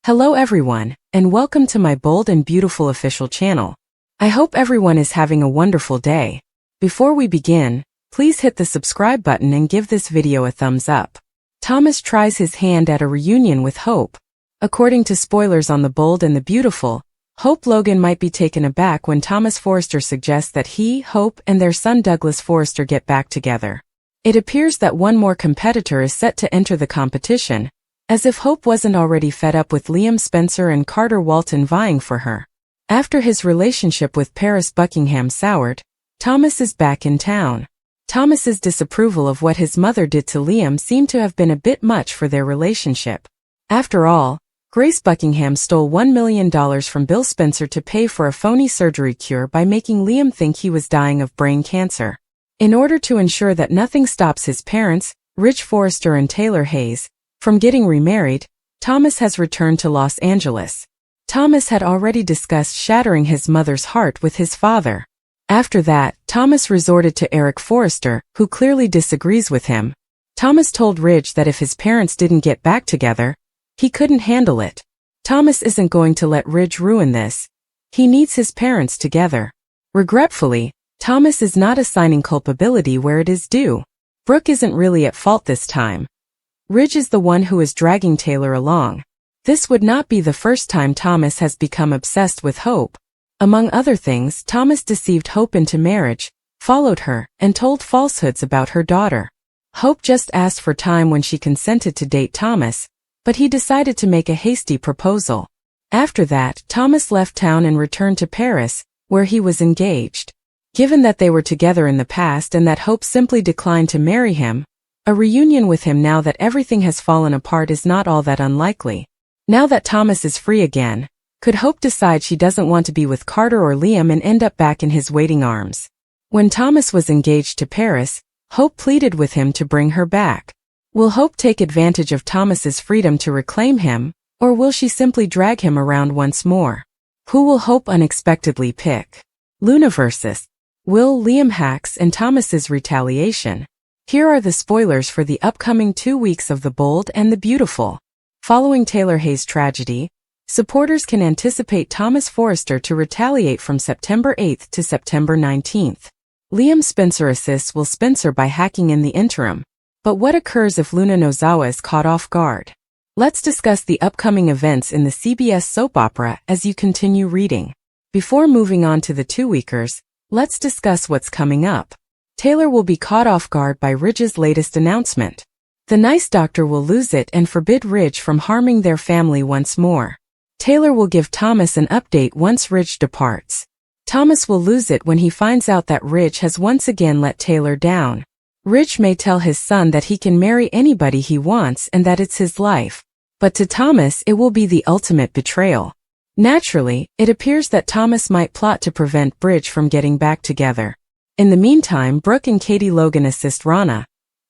Hello everyone, and welcome to my bold and beautiful official channel. I hope everyone is having a wonderful day. Before we begin, please hit the subscribe button and give this video a thumbs up. Thomas tries his hand at a reunion with Hope. According to spoilers on The Bold and the Beautiful, Hope Logan might be taken aback when Thomas Forrester suggests that he, Hope, and their son Douglas Forrester get back together. It appears that one more competitor is set to enter the competition, as if Hope wasn't already fed up with Liam Spencer and Carter Walton vying for her. After his relationship with Paris Buckingham soured, Thomas is back in town. Thomas's disapproval of what his mother did to Liam seemed to have been a bit much for their relationship. After all, Grace Buckingham stole $1 million from Bill Spencer to pay for a phony surgery cure by making Liam think he was dying of brain cancer. In order to ensure that nothing stops his parents, Rich Forrester and Taylor Hayes, from getting remarried, Thomas has returned to Los Angeles. Thomas had already discussed shattering his mother's heart with his father. After that, Thomas resorted to Eric Forrester, who clearly disagrees with him. Thomas told Ridge that if his parents didn't get back together, he couldn't handle it. Thomas isn't going to let Ridge ruin this. He needs his parents together. Regretfully, Thomas is not assigning culpability where it is due. Brooke isn't really at fault this time. Ridge is the one who is dragging Taylor along. This would not be the first time Thomas has become obsessed with Hope. Among other things, Thomas deceived Hope into marriage, followed her, and told falsehoods about her daughter. Hope just asked for time when she consented to date Thomas, but he decided to make a hasty proposal. After that, Thomas left town and returned to Paris, where he was engaged. Given that they were together in the past and that Hope simply declined to marry him, a reunion with him now that everything has fallen apart is not all that unlikely. Now that Thomas is free again, could Hope decide she doesn't want to be with Carter or Liam and end up back in his waiting arms? When Thomas was engaged to Paris, Hope pleaded with him to bring her back. Will Hope take advantage of Thomas's freedom to reclaim him, or will she simply drag him around once more? Who will Hope unexpectedly pick? Luna vs. Will, Liam hacks and Thomas's retaliation. Here are the spoilers for the upcoming 2 weeks of The Bold and the Beautiful. Following Taylor Hayes' tragedy, supporters can anticipate Thomas Forrester to retaliate from September 8th to September 19th. Liam Spencer assists Will Spencer by hacking in the interim. But what occurs if Luna Nozawa is caught off guard? Let's discuss the upcoming events in the CBS soap opera as you continue reading. Before moving on to the two-weekers, let's discuss what's coming up. Taylor will be caught off guard by Ridge's latest announcement. The nice doctor will lose it and forbid Ridge from harming their family once more. Taylor will give Thomas an update once Ridge departs. Thomas will lose it when he finds out that Ridge has once again let Taylor down. Ridge may tell his son that he can marry anybody he wants and that it's his life. But to Thomas it will be the ultimate betrayal. Naturally, it appears that Thomas might plot to prevent Ridge from getting back together. In the meantime, Brooke and Katie Logan assist Rana,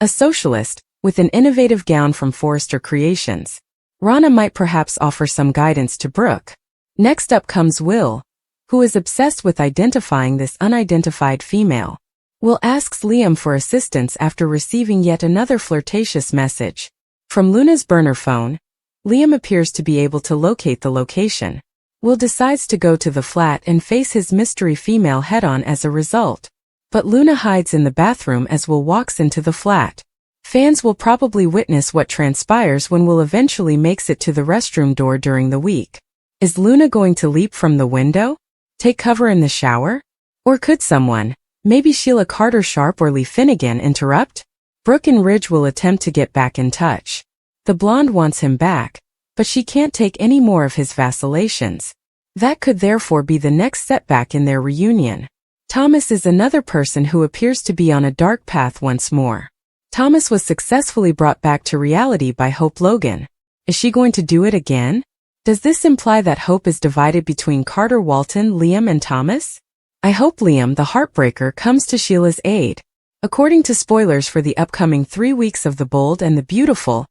a socialist, with an innovative gown from Forrester Creations. Rana might perhaps offer some guidance to Brooke. Next up comes Will, who is obsessed with identifying this unidentified female. Will asks Liam for assistance after receiving yet another flirtatious message. From Luna's burner phone, Liam appears to be able to locate the location. Will decides to go to the flat and face his mystery female head-on as a result. But Luna hides in the bathroom as Will walks into the flat. Fans will probably witness what transpires when Will eventually makes it to the restroom door during the week. Is Luna going to leap from the window? Take cover in the shower? Or could someone, maybe Sheila Carter Sharp or Lee Finnegan, interrupt? Brooke and Ridge will attempt to get back in touch. The blonde wants him back, but she can't take any more of his vacillations. That could therefore be the next setback in their reunion. Thomas is another person who appears to be on a dark path once more. Thomas was successfully brought back to reality by Hope Logan. Is she going to do it again? Does this imply that Hope is divided between Carter Walton, Liam, and Thomas? I hope Liam, the heartbreaker, comes to Sheila's aid. According to spoilers for the upcoming 3 weeks of The Bold and the Beautiful,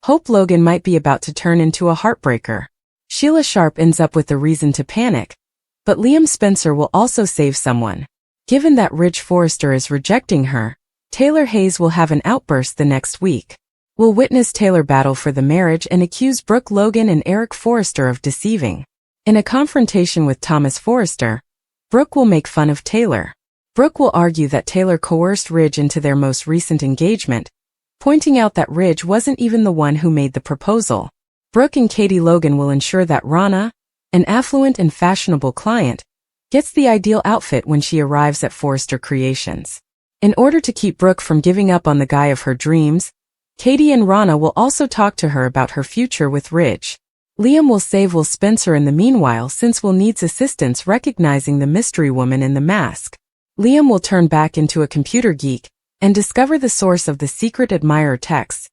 Hope Logan might be about to turn into a heartbreaker. Sheila Sharp ends up with a reason to panic, but Liam Spencer will also save someone. Given that Ridge Forrester is rejecting her, Taylor Hayes will have an outburst the next week. will witness Taylor battle for the marriage and accuse Brooke Logan and Eric Forrester of deceiving. In a confrontation with Thomas Forrester, Brooke will make fun of Taylor. Brooke will argue that Taylor coerced Ridge into their most recent engagement, pointing out that Ridge wasn't even the one who made the proposal. Brooke and Katie Logan will ensure that Rana, an affluent and fashionable client, gets the ideal outfit when she arrives at Forrester Creations. In order to keep Brooke from giving up on the guy of her dreams, Katie and Rana will also talk to her about her future with Ridge. Liam will save Will Spencer in the meanwhile since Will needs assistance recognizing the mystery woman in the mask. Liam will turn back into a computer geek and discover the source of the secret admirer texts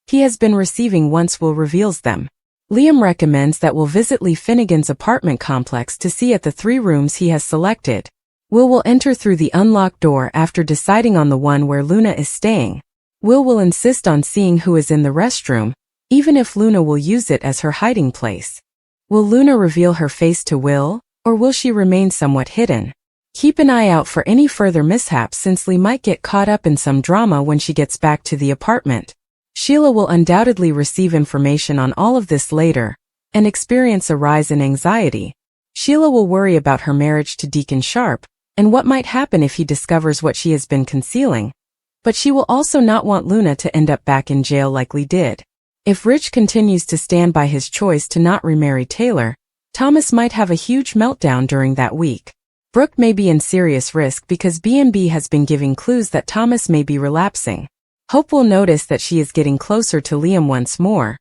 he has been receiving once Will reveals them. Liam recommends that Will visit Lee Finnegan's apartment complex to see at the 3 rooms he has selected. Will enter through the unlocked door after deciding on the one where Luna is staying. Will insist on seeing who is in the restroom, even if Luna will use it as her hiding place. Will Luna reveal her face to Will, or will she remain somewhat hidden? Keep an eye out for any further mishaps since Lee might get caught up in some drama when she gets back to the apartment. Sheila will undoubtedly receive information on all of this later, and experience a rise in anxiety. Sheila will worry about her marriage to Deacon Sharp, and what might happen if he discovers what she has been concealing. But she will also not want Luna to end up back in jail like Lee did. If Rich continues to stand by his choice to not remarry Taylor, Thomas might have a huge meltdown during that week. Brooke may be in serious risk because B&B has been giving clues that Thomas may be relapsing. Hope will notice that she is getting closer to Liam once more.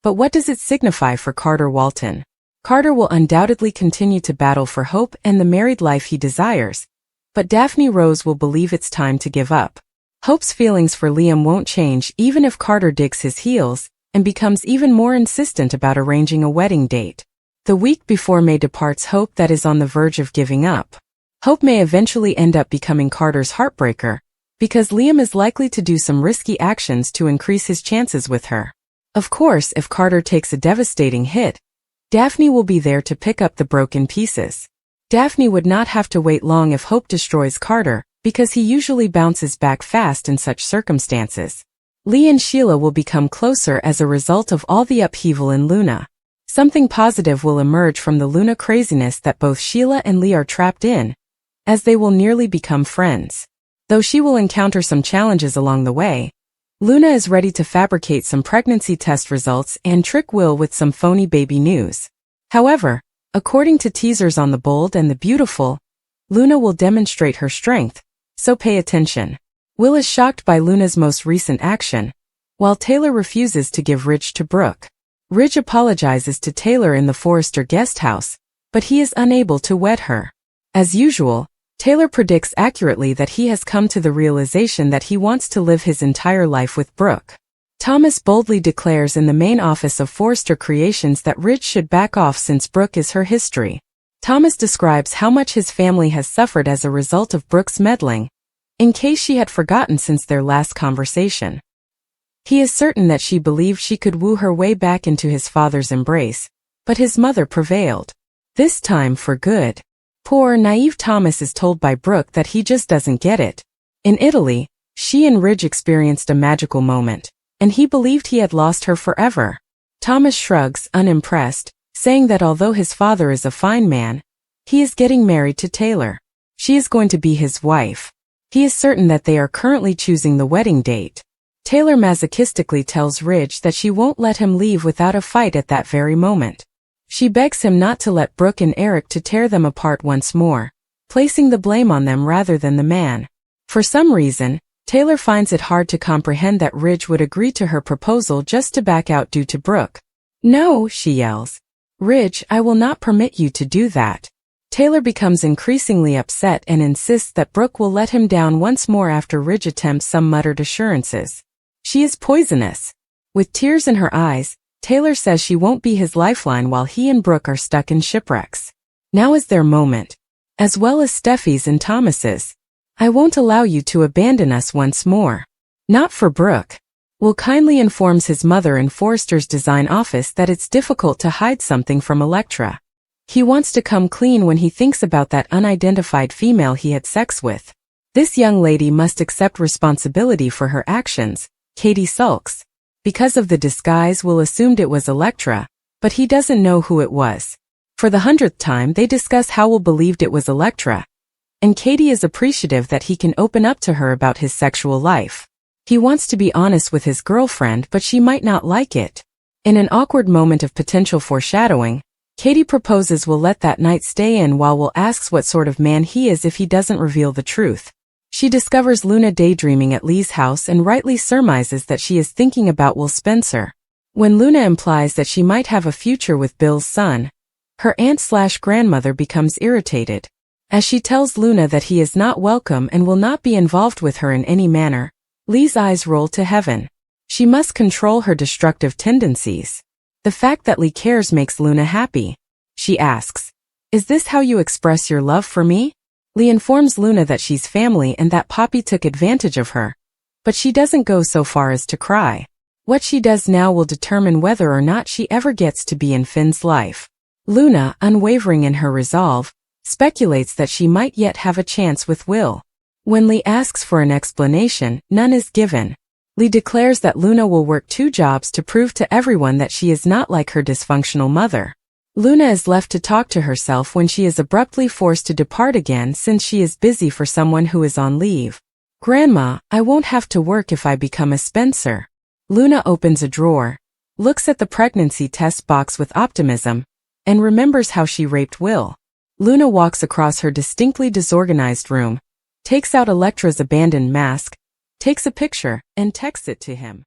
But what does it signify for Carter Walton? Carter will undoubtedly continue to battle for Hope and the married life he desires, but Daphne Rose will believe it's time to give up. Hope's feelings for Liam won't change even if Carter digs his heels and becomes even more insistent about arranging a wedding date. The week before May departs Hope that is on the verge of giving up. Hope may eventually end up becoming Carter's heartbreaker, because Liam is likely to do some risky actions to increase his chances with her. Of course, if Carter takes a devastating hit, Daphne will be there to pick up the broken pieces. Daphne would not have to wait long if Hope destroys Carter, because he usually bounces back fast in such circumstances. Lee and Sheila will become closer as a result of all the upheaval in Luna. Something positive will emerge from the Luna craziness that both Sheila and Lee are trapped in, as they will nearly become friends. Though she will encounter some challenges along the way, Luna is ready to fabricate some pregnancy test results and trick Will with some phony baby news. However, according to teasers on The Bold and the Beautiful, Luna will demonstrate her strength, so pay attention. Will is shocked by Luna's most recent action, while Taylor refuses to give Ridge to Brooke. Ridge apologizes to Taylor in the Forrester guest house, but he is unable to wed her. As usual, Taylor predicts accurately that he has come to the realization that he wants to live his entire life with Brooke. Thomas boldly declares in the main office of Forrester Creations that Ridge should back off since Brooke is her history. Thomas describes how much his family has suffered as a result of Brooke's meddling, in case she had forgotten since their last conversation. He is certain that she believed she could woo her way back into his father's embrace, but his mother prevailed. This time for good. Poor, naive Thomas is told by Brooke that he just doesn't get it. In Italy, she and Ridge experienced a magical moment, and he believed he had lost her forever. Thomas shrugs, unimpressed, saying that although his father is a fine man, he is getting married to Taylor. She is going to be his wife. He is certain that they are currently choosing the wedding date. Taylor masochistically tells Ridge that she won't let him leave without a fight at that very moment. She begs him not to let Brooke and Eric to tear them apart once more, placing the blame on them rather than the man. For some reason, Taylor finds it hard to comprehend that Ridge would agree to her proposal just to back out due to Brooke. "No," she yells. "Ridge, I will not permit you to do that." Taylor becomes increasingly upset and insists that Brooke will let him down once more after Ridge attempts some muttered assurances. She is poisonous. With tears in her eyes, Taylor says she won't be his lifeline while he and Brooke are stuck in shipwrecks. Now is their moment, as well as Steffi's and Thomas's. "I won't allow you to abandon us once more." Not for Brooke. Will kindly informs his mother in Forrester's design office that it's difficult to hide something from Elektra. He wants to come clean when he thinks about that unidentified female he had sex with. This young lady must accept responsibility for her actions. Katie sulks. Because of the disguise, Will assumed it was Electra, but he doesn't know who it was. For the 100th time, they discuss how Will believed it was Electra, and Katie is appreciative that he can open up to her about his sexual life. He wants to be honest with his girlfriend, but she might not like it. In an awkward moment of potential foreshadowing, Katie proposes Will let that night stay in while Will asks what sort of man he is if he doesn't reveal the truth. She discovers Luna daydreaming at Lee's house and rightly surmises that she is thinking about Will Spencer. When Luna implies that she might have a future with Bill's son, her aunt/grandmother becomes irritated. As she tells Luna that he is not welcome and will not be involved with her in any manner, Lee's eyes roll to heaven. She must control her destructive tendencies. The fact that Lee cares makes Luna happy. She asks, "Is this how you express your love for me?" Lee informs Luna that she's family and that Poppy took advantage of her, but she doesn't go so far as to cry. What she does now will determine whether or not she ever gets to be in Finn's life. Luna, unwavering in her resolve, speculates that she might yet have a chance with Will. When Lee asks for an explanation, none is given. Lee declares that Luna will work 2 jobs to prove to everyone that she is not like her dysfunctional mother. Luna is left to talk to herself when she is abruptly forced to depart again since she is busy for someone who is on leave. "Grandma, I won't have to work if I become a Spencer." Luna opens a drawer, looks at the pregnancy test box with optimism, and remembers how she raped Will. Luna walks across her distinctly disorganized room, takes out Electra's abandoned mask, takes a picture, and texts it to him.